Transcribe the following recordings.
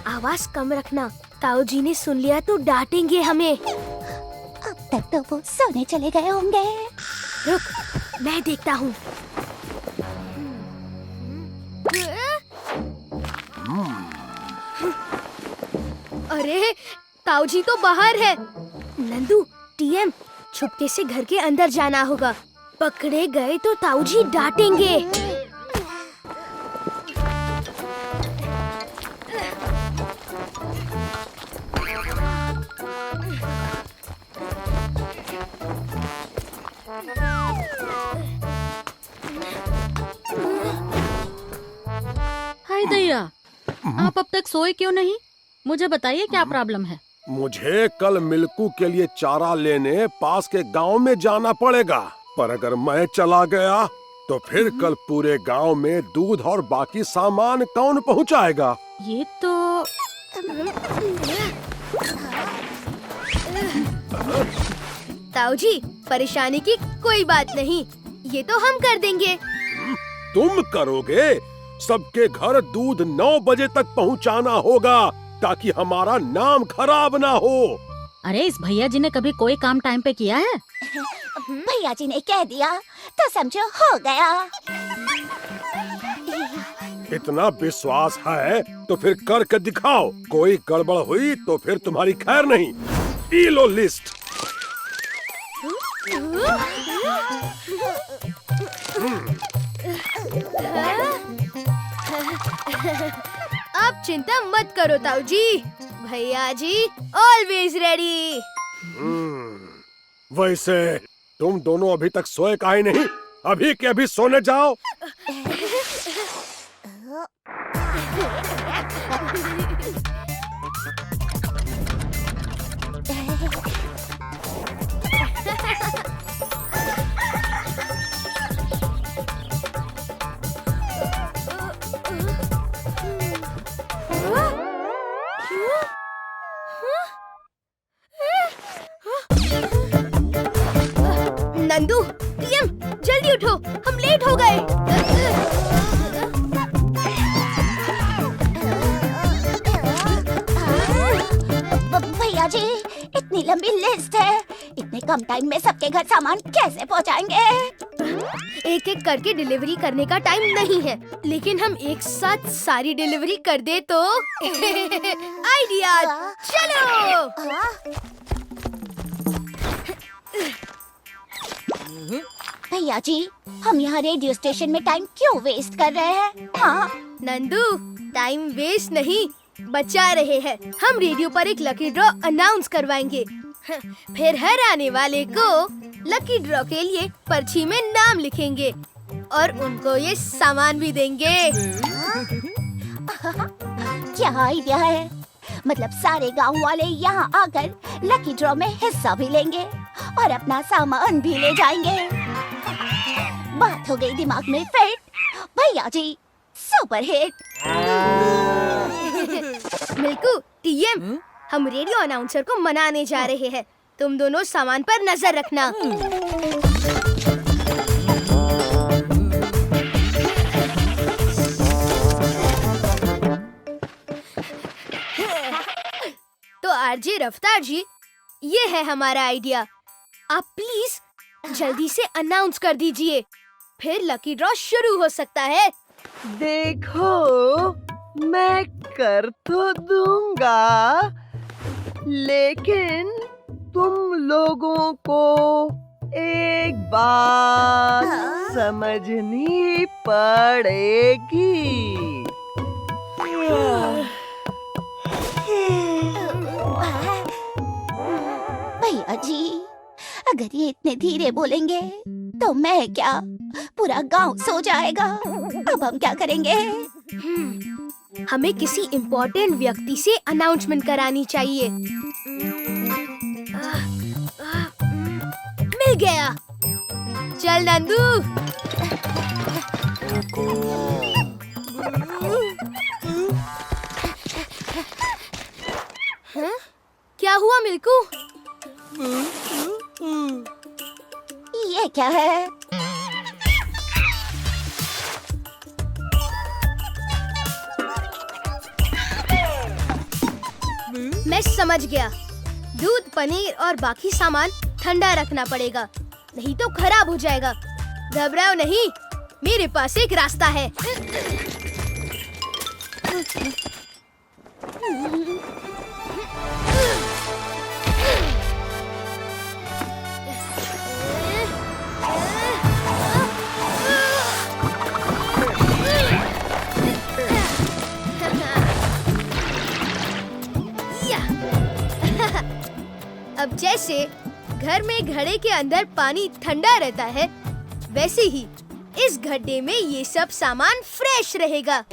आवाज कम रखना, ताऊ जी ने सुन लिया तो डांटेंगे हमें। अब तक तो वो सोने चले गए होंगे। रुक, मैं देखता हूँ। अरे, ताऊ जी तो बाहर है। नंदू, टीएम, छुपके से घर के अंदर जाना होगा। पकड़े गए तो ताऊ जी डांटेंगे। हाय दैया, आप अब तक सोए क्यों नहीं? मुझे बताइए क्या प्रॉब्लम है। मुझे कल मिल्कू के लिए चारा लेने पास के गांव में जाना पड़ेगा, पर अगर मैं चला गया तो फिर कल पूरे गांव में दूध और बाकी सामान कौन पहुंचाएगा? ये तो ताऊ जी, परेशानी की कोई बात नहीं, ये तो हम कर देंगे। तुम करोगे? सबके घर दूध 9 बजे तक पहुंचाना होगा ताकि हमारा नाम खराब ना हो। अरे, इस भैया जी ने कभी कोई काम टाइम पे किया है? भैया जी ने कह दिया तो समझो हो गया। इतना विश्वास है तो फिर करके दिखाओ। कोई गड़बड़ हुई तो फिर तुम्हारी खैर नहीं। ई लो लिस्ट। आप चिंता मत करो ताऊ जी, भैया जी ऑलवेज रेडी। वैसे तुम दोनों अभी तक सोए काहे नहीं? अभी के अभी सोने जाओ। नंदू, टीएम, जल्दी उठो, हम लेट हो गए। भैया जी, इतनी लंबी लिस्ट है, इतने कम टाइम में सबके घर सामान कैसे पहुंचाएंगे? एक एक करके डिलीवरी करने का टाइम नहीं है, लेकिन हम एक साथ सारी डिलीवरी कर दे तो आइडिया, चलो। भैया जी, हम यहाँ रेडियो स्टेशन में टाइम क्यों वेस्ट कर रहे हैं? हाँ नंदू, टाइम वेस्ट नहीं, बचा रहे हैं। हम रेडियो पर एक लकी ड्रॉ अनाउंस करवाएंगे, फिर हर आने वाले को लकी ड्रॉ के लिए पर्ची में नाम लिखेंगे और उनको ये सामान भी देंगे। क्या आइडिया है? मतलब सारे गांव वाले यहाँ आकर लकी ड्रॉ में हिस्सा भी लेंगे और अपना सामान भी ले जाएंगे। बात हो गई दिमाग में फिट। भैया जी, सुपर हिट। मिल्कू, टीएम, हम रेडियो अनाउंसर को मनाने जा रहे हैं। तुम दोनों सामान पर नजर रखना। तो आरजे रफ्तार जी, ये है हमारा आइडिया। आप प्लीज जल्दी से अनाउंस कर दीजिए, फिर लकी ड्रॉ शुरू हो सकता है। देखो, मैं कर तो दूंगा, लेकिन तुम लोगों को एक बात समझनी पड़ेगी। भैया जी, अगर ये इतने धीरे बोलेंगे तो मैं क्या, पूरा गांव सो जाएगा। अब हम क्या करेंगे? हमें किसी इम्पोर्टेंट व्यक्ति से अनाउंसमेंट करानी चाहिए। मिल गया। चल नंदू। हाँ? क्या हुआ मिल्कू? ये क्या है? मैं समझ गया। दूध, पनीर और बाकी सामान ठंडा रखना पड़ेगा, नहीं तो खराब हो जाएगा। घबराओ नहीं, मेरे पास एक रास्ता है। अब जैसे घर में घड़े के अंदर पानी ठंडा रहता है, वैसे ही इस गड्ढे में ये सब सामान फ्रेश रहेगा।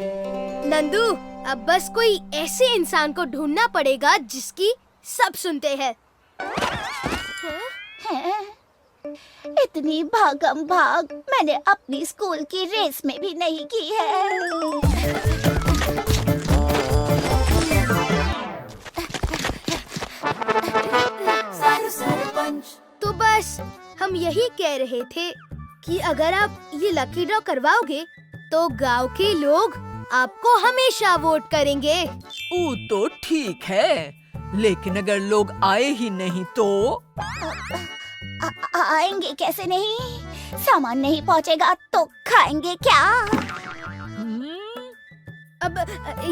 नंदू, अब बस कोई ऐसे इंसान को ढूंढना पड़ेगा जिसकी सब सुनते हैं। इतनी भागम भाग मैंने अपनी स्कूल की रेस में भी नहीं की है। तो बस हम यही कह रहे थे कि अगर आप ये लकी ड्रॉ करवाओगे तो गांव के लोग आपको हमेशा वोट करेंगे। वो तो ठीक है, लेकिन अगर लोग आए ही नहीं तो? आएंगे कैसे नहीं? सामान नहीं पहुंचेगा तो खाएंगे क्या? अब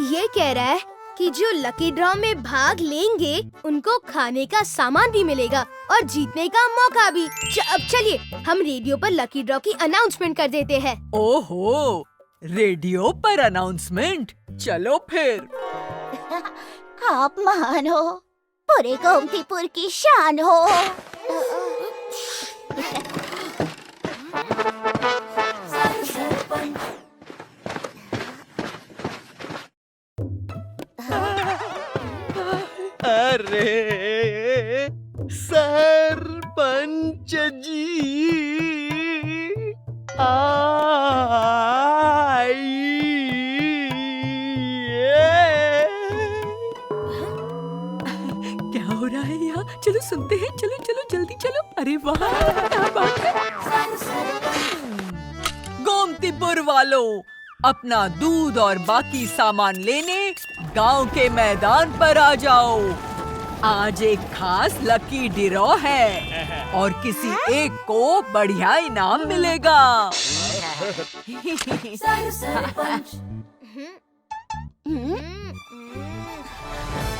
ये कह रहा है कि जो लकी ड्रॉ में भाग लेंगे उनको खाने का सामान भी मिलेगा और जीतने का मौका भी। अब चलिए हम रेडियो पर लकी ड्रॉ की अनाउंसमेंट कर देते हैं। ओहो, रेडियो पर अनाउंसमेंट? चलो फिर। आप महान हो, पूरे गोमतीपुर की शान हो। अरे सरपंच जी क्या हो रहा है यहाँ? चलो सुनते हैं, चलो चलो जल्दी चलो। अरे वाह, क्या बात है। गोमतीपुर वालों, अपना दूध और बाकी सामान लेने गांव के मैदान पर आ जाओ। आज एक खास लकी ड्रॉ है और किसी एक को बढ़िया इनाम मिलेगा।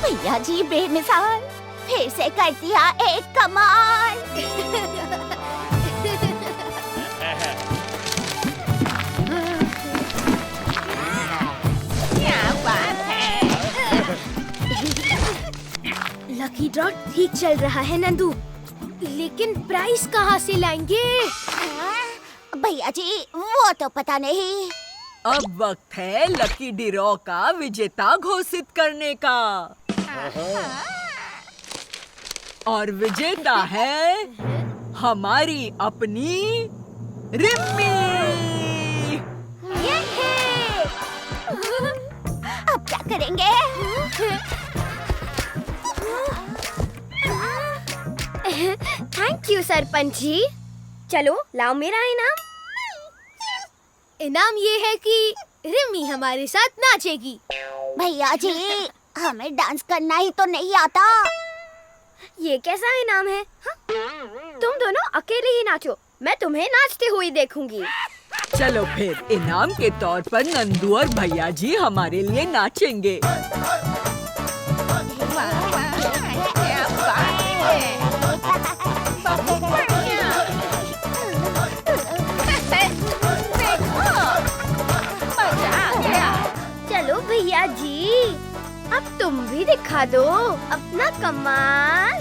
भैया जी बेमिसाल, फिर से कर दिया एक कमाल। लकी ड्रॉ ठीक चल रहा है नंदू, लेकिन प्राइस कहाँ से लाएंगे? भैया जी वो तो पता नहीं। अब वक्त है लकी ड्रॉ का विजेता घोषित करने का। और विजेता है हमारी अपनी रिम्मी। अब क्या करेंगे? Thank you sarpanch ji. चलो लाओ मेरा इनाम। इनाम ये है कि रिमी हमारे साथ नाचेगी। भैया जी हमें डांस करना ही तो नहीं आता। ये कैसा इनाम है? हा? तुम दोनों अकेले ही नाचो, मैं तुम्हें नाचते हुए देखूंगी। चलो फिर इनाम के तौर पर नंदू और भैया जी हमारे लिए नाचेंगे। चलो भैया जी, अब तुम भी दिखा दो अपना कमाल।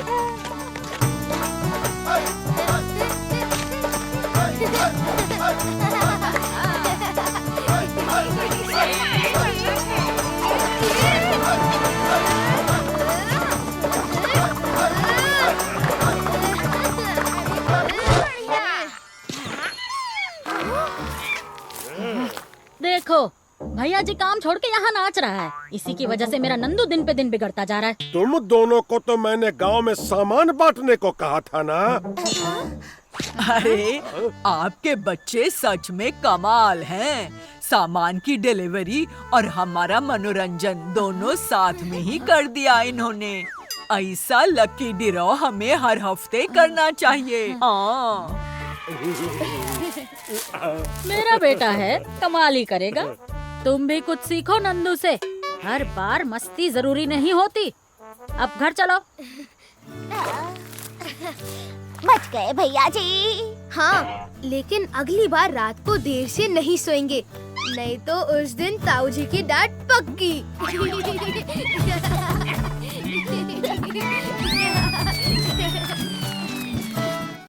भैया जी काम छोड़ के यहाँ नाच रहा है। इसी की वजह से मेरा नंदू दिन पे दिन बिगड़ता जा रहा है। तुम दोनों को तो मैंने गांव में सामान बांटने को कहा था ना। अरे आपके बच्चे सच में कमाल हैं। सामान की डिलीवरी और हमारा मनोरंजन दोनों साथ में ही कर दिया इन्होंने। ऐसा लकी ड्रॉ हमें हर हफ्ते करना चाहिए। हाँ। मेरा बेटा है, कमाल ही करेगा। तुम भी कुछ सीखो नंदू से। हर बार मस्ती जरूरी नहीं होती। अब घर चलो। मच गए भैया जी। हाँ, लेकिन अगली बार रात को देर से नहीं सोएंगे, नहीं तो उस दिन ताऊ जी की डांट पक्की।